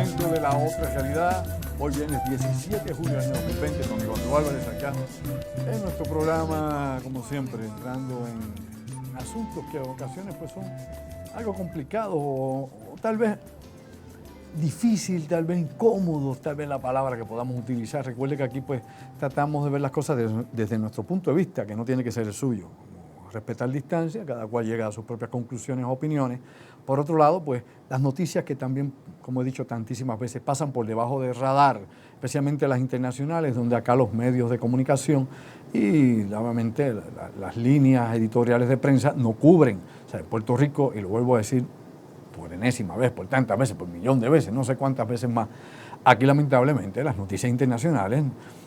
segmento de La Otra Realidad. Hoy viernes 17 de julio del año 2020, con Eduardo Álvarez acá en nuestro programa, como siempre, entrando en asuntos que a ocasiones pues son algo complicados o tal vez difícil, tal vez incómodos, tal vez la palabra que podamos utilizar. Recuerde que aquí pues tratamos de ver las cosas desde nuestro punto de vista, que no tiene que ser el suyo. Respetar distancia, cada cual llega a sus propias conclusiones o opiniones. Por otro lado, pues las noticias que también, como he dicho tantísimas veces, pasan por debajo del radar, especialmente las internacionales, donde acá los medios de comunicación y obviamente las líneas editoriales de prensa no cubren. O sea, Puerto Rico, y lo vuelvo a decir por enésima vez, por tantas veces, por millón de veces, no sé cuántas veces más, aquí lamentablemente las noticias internacionales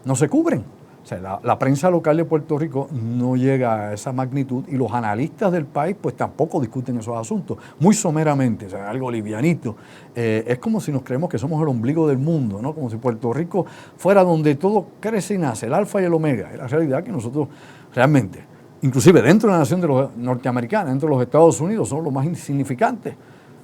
no se cubren. O sea, la prensa local de Puerto Rico no llega a esa magnitud y los analistas del país pues tampoco discuten esos asuntos, muy someramente, o sea, algo livianito. Es como si nos creemos que somos el ombligo del mundo, ¿no? Como si Puerto Rico fuera donde todo crece y nace, el alfa y el omega. Es la realidad que nosotros realmente, inclusive dentro de la nación de los norteamericanos, dentro de los Estados Unidos, somos los más insignificantes,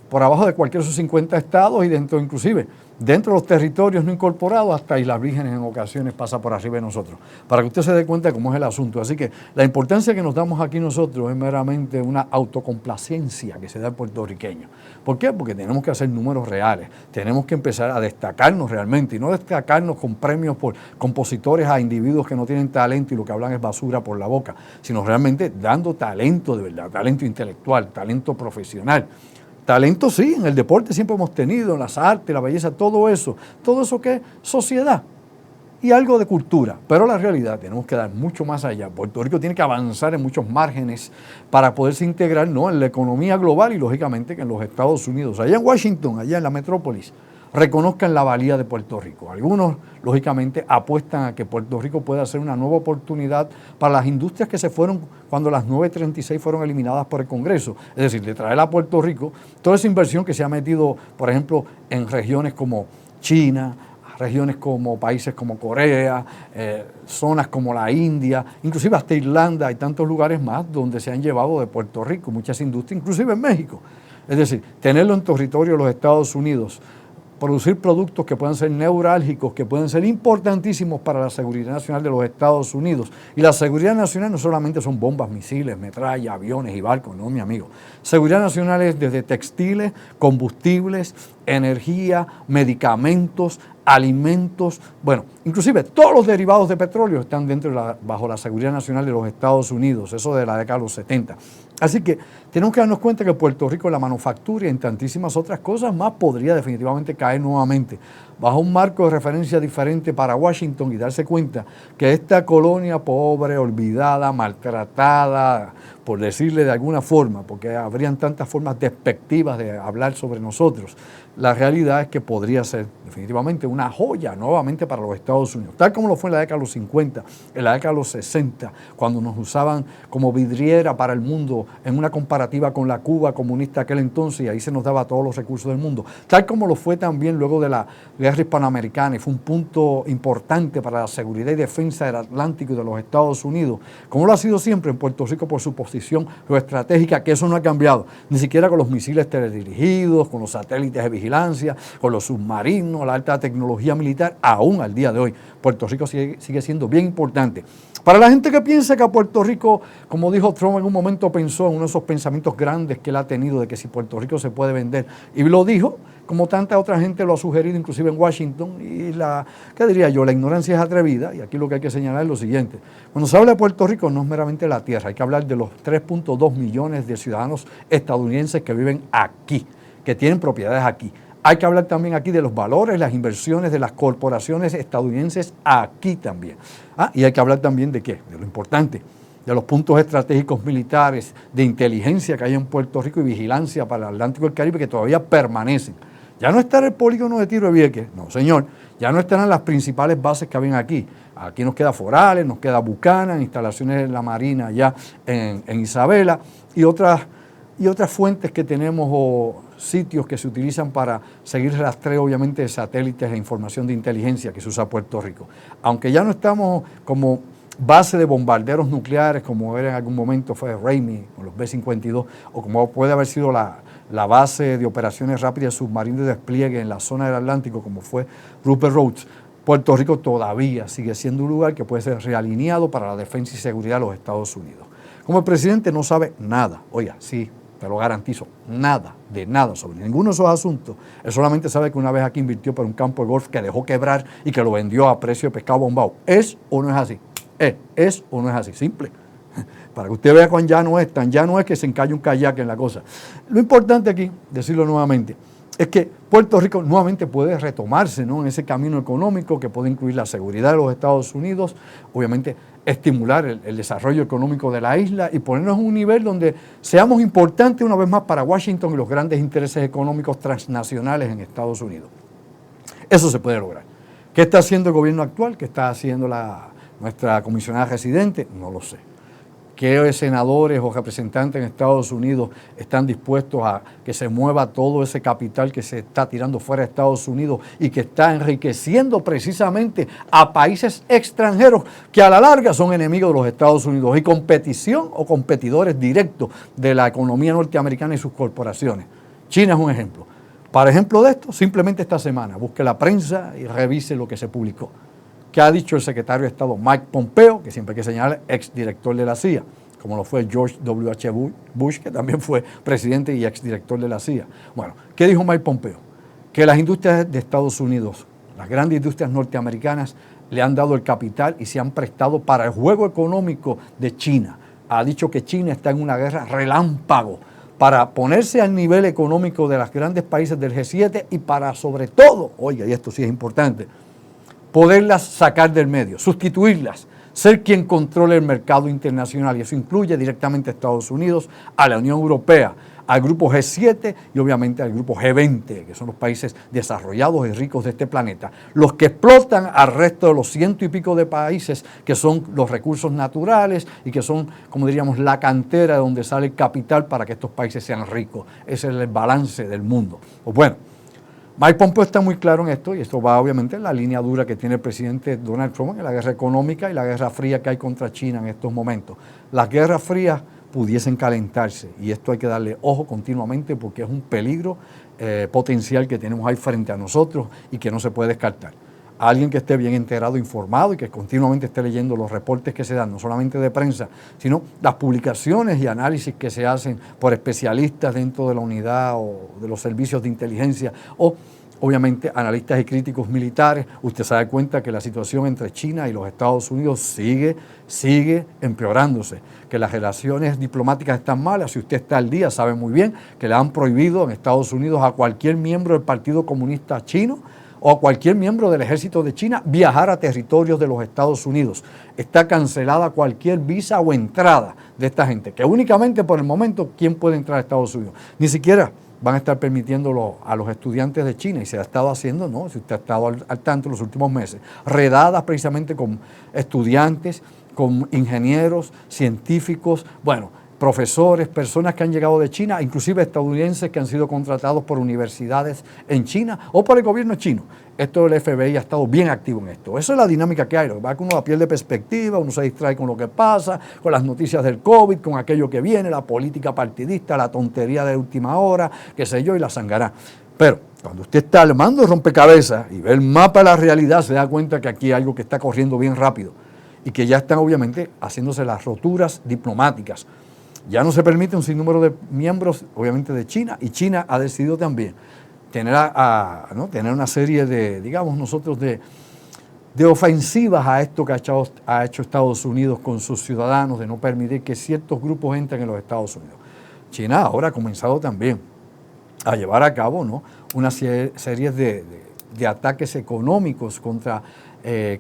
por abajo de cualquiera de sus 50 estados y dentro inclusive, dentro de los territorios no incorporados, hasta Islas Vírgenes en ocasiones pasa por arriba de nosotros, para que usted se dé cuenta de cómo es el asunto. Así que la importancia que nos damos aquí nosotros es meramente una autocomplacencia que se da al puertorriqueño. ¿Por qué? Porque tenemos que hacer números reales, tenemos que empezar a destacarnos realmente y no destacarnos con premios por compositores a individuos que no tienen talento y lo que hablan es basura por la boca, sino realmente dando talento de verdad, talento intelectual, talento profesional. Talento sí, en el deporte siempre hemos tenido, en las artes, la belleza, todo eso que es sociedad y algo de cultura. Pero la realidad tenemos que dar mucho más allá. Puerto Rico tiene que avanzar en muchos márgenes para poderse integrar, ¿no?, en la economía global y lógicamente que en los Estados Unidos, allá en Washington, allá en la metrópolis, reconozcan la valía de Puerto Rico. Algunos, lógicamente, apuestan a que Puerto Rico pueda ser una nueva oportunidad para las industrias que se fueron cuando las 936 fueron eliminadas por el Congreso. Es decir, de traer a Puerto Rico toda esa inversión que se ha metido, por ejemplo, en regiones como China, regiones como países como Corea, zonas como la India, inclusive hasta Irlanda, hay tantos lugares más donde se han llevado de Puerto Rico muchas industrias, inclusive en México. Es decir, tenerlo en territorio de los Estados Unidos, producir productos que puedan ser neurálgicos, que pueden ser importantísimos para la seguridad nacional de los Estados Unidos. Y la seguridad nacional no solamente son bombas, misiles, metralla, aviones y barcos, no, mi amigo. Seguridad nacional es desde textiles, combustibles, energía, medicamentos, alimentos, bueno, inclusive todos los derivados de petróleo están bajo la seguridad nacional de los Estados Unidos, eso de la década de los 70. Así que tenemos que darnos cuenta que Puerto Rico, la manufactura y en tantísimas otras cosas más podría definitivamente caer nuevamente bajo un marco de referencia diferente para Washington y darse cuenta que esta colonia pobre, olvidada, maltratada, por decirle de alguna forma, porque habrían tantas formas despectivas de hablar sobre nosotros, la realidad es que podría ser definitivamente una joya nuevamente para los Estados Unidos, tal como lo fue en la década de los 50, en la década de los 60, cuando nos usaban como vidriera para el mundo en una comparativa con la Cuba comunista de aquel entonces, y ahí se nos daba todos los recursos del mundo, tal como lo fue también luego de la guerra hispanoamericana y fue un punto importante para la seguridad y defensa del Atlántico y de los Estados Unidos, como lo ha sido siempre en Puerto Rico por su posición geoestratégica, que eso no ha cambiado, ni siquiera con los misiles teledirigidos, con los satélites de vigilancia, con los submarinos, la alta tecnología militar, aún al día de hoy. Puerto Rico sigue siendo bien importante. Para la gente que piensa que a Puerto Rico, como dijo Trump en un momento, pensó en uno de esos pensamientos grandes que él ha tenido de que si Puerto Rico se puede vender, y lo dijo, como tanta otra gente lo ha sugerido, inclusive en Washington, y ¿qué diría yo? La ignorancia es atrevida, y aquí lo que hay que señalar es lo siguiente. Cuando se habla de Puerto Rico no es meramente la tierra, hay que hablar de los 3.2 millones de ciudadanos estadounidenses que viven aquí, que tienen propiedades aquí. Hay que hablar también aquí de los valores, las inversiones de las corporaciones estadounidenses aquí también. Y hay que hablar también de ¿qué? De lo importante, de los puntos estratégicos militares, de inteligencia que hay en Puerto Rico y vigilancia para el Atlántico y el Caribe que todavía permanecen. Ya no estará el polígono de Tiro de Vieques, no señor, ya no estarán las principales bases que habían aquí. Aquí nos queda Forales, nos queda Buchanan, instalaciones de la Marina allá en Isabela y otras fuentes que tenemos o sitios que se utilizan para seguir rastreo, obviamente, de satélites e información de inteligencia que se usa Puerto Rico. Aunque ya no estamos como base de bombarderos nucleares, como era en algún momento fue Ramey con los B-52, o como puede haber sido la base de operaciones rápidas submarinas de despliegue en la zona del Atlántico, como fue Rupert Rhodes, Puerto Rico todavía sigue siendo un lugar que puede ser realineado para la defensa y seguridad de los Estados Unidos. Como el presidente no sabe nada, oiga, sí, te lo garantizo, nada, de nada sobre ninguno de esos asuntos. Él solamente sabe que una vez aquí invirtió por un campo de golf que dejó quebrar y que lo vendió a precio de pescado bombado. ¿Es o no es así? ¿Es o no es así? Simple. Para que usted vea cuán ya no es, tan ya no es que se encalle un kayak en la cosa. Lo importante aquí, decirlo nuevamente, es que Puerto Rico nuevamente puede retomarse, ¿no?, en ese camino económico que puede incluir la seguridad de los Estados Unidos, obviamente estimular el desarrollo económico de la isla y ponernos en un nivel donde seamos importantes una vez más para Washington y los grandes intereses económicos transnacionales en Estados Unidos. Eso se puede lograr. ¿Qué está haciendo el gobierno actual? ¿Qué está haciendo nuestra comisionada residente? No lo sé. ¿Qué senadores o representantes en Estados Unidos están dispuestos a que se mueva todo ese capital que se está tirando fuera de Estados Unidos y que está enriqueciendo precisamente a países extranjeros que a la larga son enemigos de los Estados Unidos y competición o competidores directos de la economía norteamericana y sus corporaciones? China es un ejemplo. Para ejemplo de esto, simplemente esta semana, busque la prensa y revise lo que se publicó. ¿Qué ha dicho el secretario de Estado Mike Pompeo, que siempre hay que señalar, exdirector de la CIA, como lo fue George W.H. Bush, que también fue presidente y exdirector de la CIA? Bueno, ¿qué dijo Mike Pompeo? Que las industrias de Estados Unidos, las grandes industrias norteamericanas, le han dado el capital y se han prestado para el juego económico de China. Ha dicho que China está en una guerra relámpago para ponerse al nivel económico de los grandes países del G7 y para, sobre todo, oiga, y esto sí es importante, poderlas sacar del medio, sustituirlas, ser quien controle el mercado internacional, y eso incluye directamente a Estados Unidos, a la Unión Europea, al grupo G7 y obviamente al grupo G20, que son los países desarrollados y ricos de este planeta, los que explotan al resto de los ciento y pico de países que son los recursos naturales y que son, como diríamos, la cantera de donde sale el capital para que estos países sean ricos. Ese es el balance del mundo. Pues bueno, Mike Pompeo está muy claro en esto y esto va obviamente en la línea dura que tiene el presidente Donald Trump en la guerra económica y la guerra fría que hay contra China en estos momentos. Las guerras frías pudiesen calentarse y esto hay que darle ojo continuamente porque es un peligro potencial que tenemos ahí frente a nosotros y que no se puede descartar. Alguien que esté bien enterado, informado y que continuamente esté leyendo los reportes que se dan, no solamente de prensa, sino las publicaciones y análisis que se hacen por especialistas dentro de la unidad o de los servicios de inteligencia o obviamente analistas y críticos militares. Usted se da cuenta que la situación entre China y los Estados Unidos sigue empeorándose, que las relaciones diplomáticas están malas. Si usted está al día, sabe muy bien que le han prohibido en Estados Unidos a cualquier miembro del Partido Comunista Chino o a cualquier miembro del ejército de China viajar a territorios de los Estados Unidos. Está cancelada cualquier visa o entrada de esta gente, que únicamente por el momento, ¿quién puede entrar a Estados Unidos? Ni siquiera van a estar permitiéndolo a los estudiantes de China, y se ha estado haciendo, ¿no?, si usted ha estado al tanto en los últimos meses, redadas precisamente con estudiantes, con ingenieros, científicos, bueno, profesores, personas que han llegado de China, inclusive estadounidenses que han sido contratados por universidades en China o por el gobierno chino. Esto del FBI ha estado bien activo en esto. Esa es la dinámica que hay. Lo que pasa es que uno pierde perspectiva, uno se distrae con lo que pasa, con las noticias del COVID, con aquello que viene, la política partidista, la tontería de última hora, qué sé yo, y la sangará. Pero cuando usted está armando el rompecabezas y ve el mapa de la realidad, se da cuenta que aquí hay algo que está corriendo bien rápido y que ya están obviamente haciéndose las roturas diplomáticas. Ya no se permite un sinnúmero de miembros, obviamente, de China, y China ha decidido también tener, tener una serie de, digamos nosotros, de ofensivas a esto que ha hecho Estados Unidos con sus ciudadanos, de no permitir que ciertos grupos entren en los Estados Unidos. China ahora ha comenzado también a llevar a cabo, ¿no?, una serie de ataques económicos contra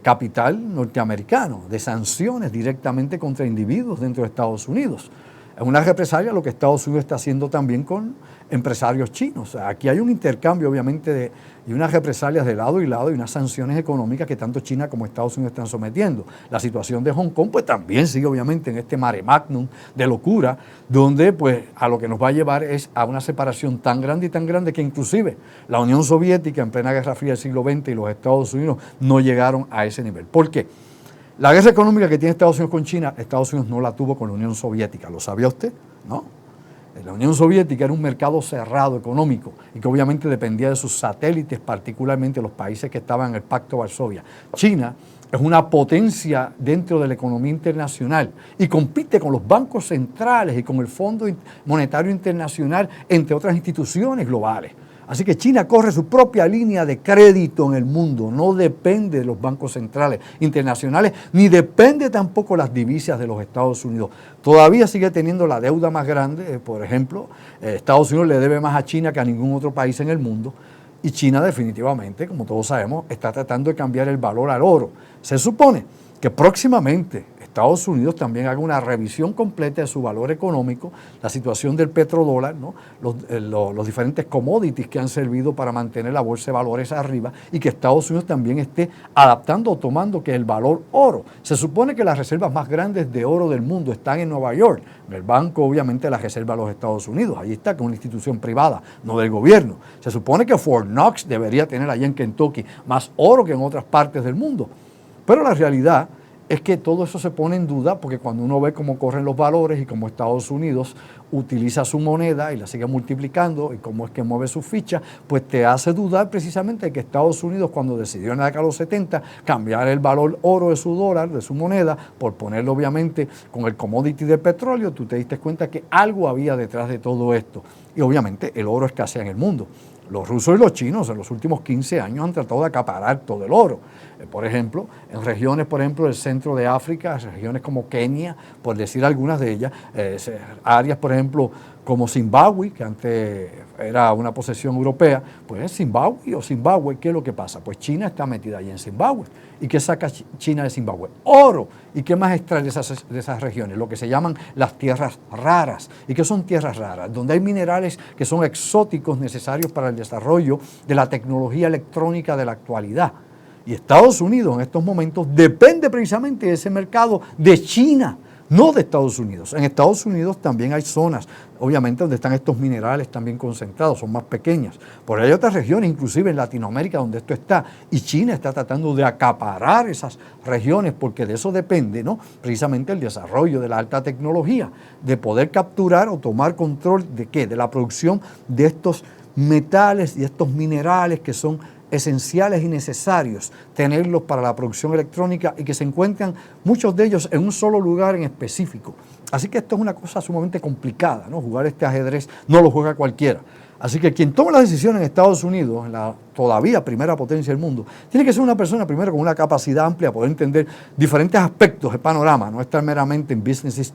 capital norteamericano, de sanciones directamente contra individuos dentro de Estados Unidos. Es una represalia lo que Estados Unidos está haciendo también con empresarios chinos. O sea, aquí hay un intercambio, obviamente, y unas represalias de lado y lado y unas sanciones económicas que tanto China como Estados Unidos están sometiendo. La situación de Hong Kong, pues también sigue, obviamente, en este mare magnum de locura, donde, pues, a lo que nos va a llevar es a una separación tan grande y tan grande que inclusive la Unión Soviética en plena Guerra Fría del siglo XX y los Estados Unidos no llegaron a ese nivel. ¿Por qué? La guerra económica que tiene Estados Unidos con China, Estados Unidos no la tuvo con la Unión Soviética. ¿Lo sabía usted? ¿No? La Unión Soviética era un mercado cerrado económico y que obviamente dependía de sus satélites, particularmente los países que estaban en el Pacto Varsovia. China es una potencia dentro de la economía internacional y compite con los bancos centrales y con el Fondo Monetario Internacional, entre otras instituciones globales. Así que China corre su propia línea de crédito en el mundo, no depende de los bancos centrales internacionales, ni depende tampoco de las divisas de los Estados Unidos. Todavía sigue teniendo la deuda más grande, por ejemplo, Estados Unidos le debe más a China que a ningún otro país en el mundo, y China definitivamente, como todos sabemos, está tratando de cambiar el valor al oro. Se supone que próximamente Estados Unidos también haga una revisión completa de su valor económico, la situación del petrodólar, ¿no? los diferentes commodities que han servido para mantener la bolsa de valores arriba, y que Estados Unidos también esté adaptando o tomando que el valor oro. Se supone que las reservas más grandes de oro del mundo están en Nueva York, en el banco obviamente de la Reserva de los Estados Unidos, allí está, que es una institución privada, no del gobierno. Se supone que Fort Knox debería tener allá en Kentucky más oro que en otras partes del mundo, pero la realidad es que todo eso se pone en duda porque cuando uno ve cómo corren los valores y cómo Estados Unidos utiliza su moneda y la sigue multiplicando y cómo es que mueve sus fichas, pues te hace dudar precisamente de que Estados Unidos, cuando decidió en la década de los 70 cambiar el valor oro de su dólar, de su moneda, por ponerlo obviamente con el commodity del petróleo, tú te diste cuenta que algo había detrás de todo esto. Y obviamente el oro escasea en el mundo. Los rusos y los chinos en los últimos 15 años han tratado de acaparar todo el oro. Por ejemplo, en regiones, por ejemplo, del centro de África, regiones como Kenia, por decir algunas de ellas, áreas, por ejemplo, como Zimbabue, que antes era una posesión europea, pues es Zimbabue o Zimbabue, ¿qué es lo que pasa? Pues China está metida allí en Zimbabue. ¿Y qué saca China de Zimbabue? Oro. ¿Y qué más extrae de esas regiones? Lo que se llaman las tierras raras. ¿Y qué son tierras raras? Donde hay minerales que son exóticos, necesarios para el desarrollo de la tecnología electrónica de la actualidad. Y Estados Unidos en estos momentos depende precisamente de ese mercado de China, no de Estados Unidos. En Estados Unidos también hay zonas, obviamente, donde están estos minerales también concentrados, son más pequeñas. Por ahí hay otras regiones, inclusive en Latinoamérica, donde esto está. Y China está tratando de acaparar esas regiones porque de eso depende, ¿no? Precisamente el desarrollo de la alta tecnología, de poder capturar o tomar control de ¿qué? De la producción de estos metales y estos minerales que son esenciales y necesarios tenerlos para la producción electrónica y que se encuentran muchos de ellos en un solo lugar en específico. Así que esto es una cosa sumamente complicada, ¿no? Jugar este ajedrez no lo juega cualquiera. Así que quien toma las decisiones en Estados Unidos, en la todavía primera potencia del mundo, tiene que ser una persona primero con una capacidad amplia, poder entender diferentes aspectos del panorama, no estar meramente en business is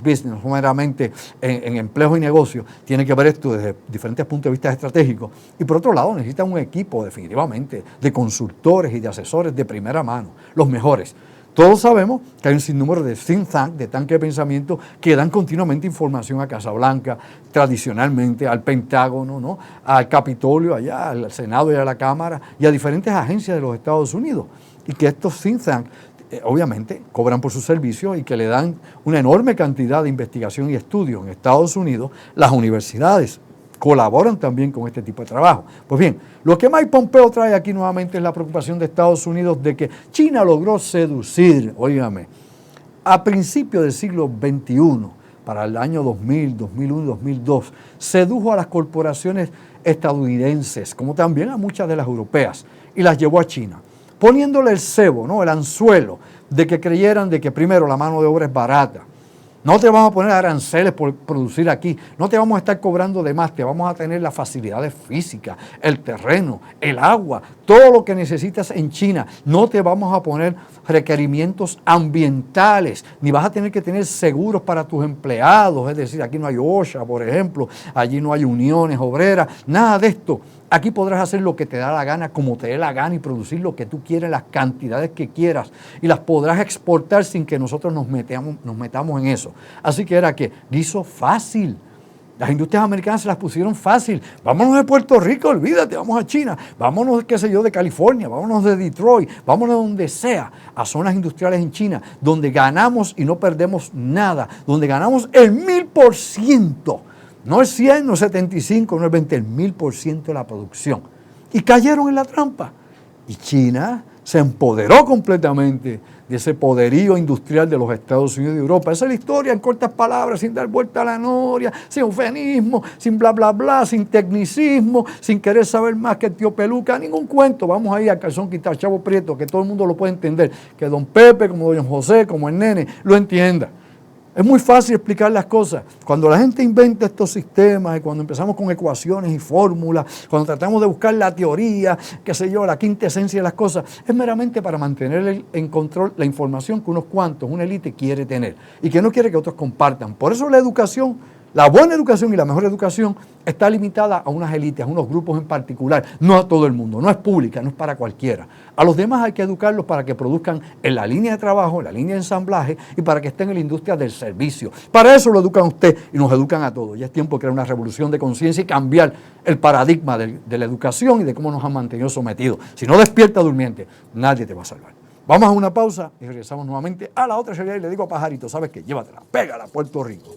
business, no meramente en empleo y negocio, tiene que ver esto desde diferentes puntos de vista estratégicos. Y por otro lado, necesita un equipo definitivamente de consultores y de asesores de primera mano, los mejores. Todos sabemos que hay un sinnúmero de think tank, de tanques de pensamiento, que dan continuamente información a Casa Blanca, tradicionalmente al Pentágono, ¿no? Al Capitolio, allá, al Senado y a la Cámara, y a diferentes agencias de los Estados Unidos. Y que estos think tank obviamente cobran por sus servicios y que le dan una enorme cantidad de investigación y estudios en Estados Unidos. Las universidades colaboran también con este tipo de trabajo. Pues bien, lo que Mike Pompeo trae aquí nuevamente es la preocupación de Estados Unidos de que China logró seducir, óigame, a principios del siglo XXI, para el año 2000, 2001, 2002, sedujo a las corporaciones estadounidenses, como también a muchas de las europeas, y las llevó a China, poniéndole el cebo, ¿no? El anzuelo, de que creyeran de que primero la mano de obra es barata. No te vamos a poner aranceles por producir aquí, no te vamos a estar cobrando de más, te vamos a tener las facilidades físicas, el terreno, el agua, todo lo que necesitas en China. No te vamos a poner requerimientos ambientales, ni vas a tener que tener seguros para tus empleados, es decir, aquí no hay OSHA, por ejemplo, allí no hay uniones obreras, nada de esto. Aquí podrás hacer lo que te da la gana, como te dé la gana y producir lo que tú quieras, las cantidades que quieras y las podrás exportar sin que nosotros nos metamos en eso. Así que era que guiso fácil. Las industrias americanas se las pusieron fácil. Vámonos de Puerto Rico, olvídate, vamos a China. Vámonos, qué sé yo, de California, vámonos de Detroit, vámonos de donde sea, a zonas industriales en China, donde ganamos y no perdemos nada, donde ganamos el 1000%. No el 100, no el 75, no el 20, el 1000% de la producción. Y cayeron en la trampa. Y China se empoderó completamente de ese poderío industrial de los Estados Unidos y Europa. Esa es la historia en cortas palabras, sin dar vuelta a la noria, sin eufemismo, sin bla bla bla, sin tecnicismo, sin querer saber más que el tío Peluca, ningún cuento. Vamos ahí al calzón quitado, Chavo Prieto, que todo el mundo lo puede entender, que don Pepe, como don José, como el nene, lo entienda. Es muy fácil explicar las cosas. Cuando la gente inventa estos sistemas y cuando empezamos con ecuaciones y fórmulas, cuando tratamos de buscar la teoría, qué sé yo, la quinta esencia de las cosas, es meramente para mantener en control la información que unos cuantos, una élite quiere tener y que no quiere que otros compartan. Por eso la educación, la buena educación y la mejor educación está limitada a unas élites, a unos grupos en particular, no a todo el mundo, no es pública, no es para cualquiera. A los demás hay que educarlos para que produzcan en la línea de trabajo, en la línea de ensamblaje y para que estén en la industria del servicio. Para eso lo educan a usted y nos educan a todos. Ya es tiempo de crear una revolución de conciencia y cambiar el paradigma de la educación y de cómo nos han mantenido sometidos. Si no despierta durmiente, nadie te va a salvar. Vamos a una pausa y regresamos nuevamente a la otra realidad y le digo a Pajarito, ¿sabes qué? Llévatela, pégala a Puerto Rico.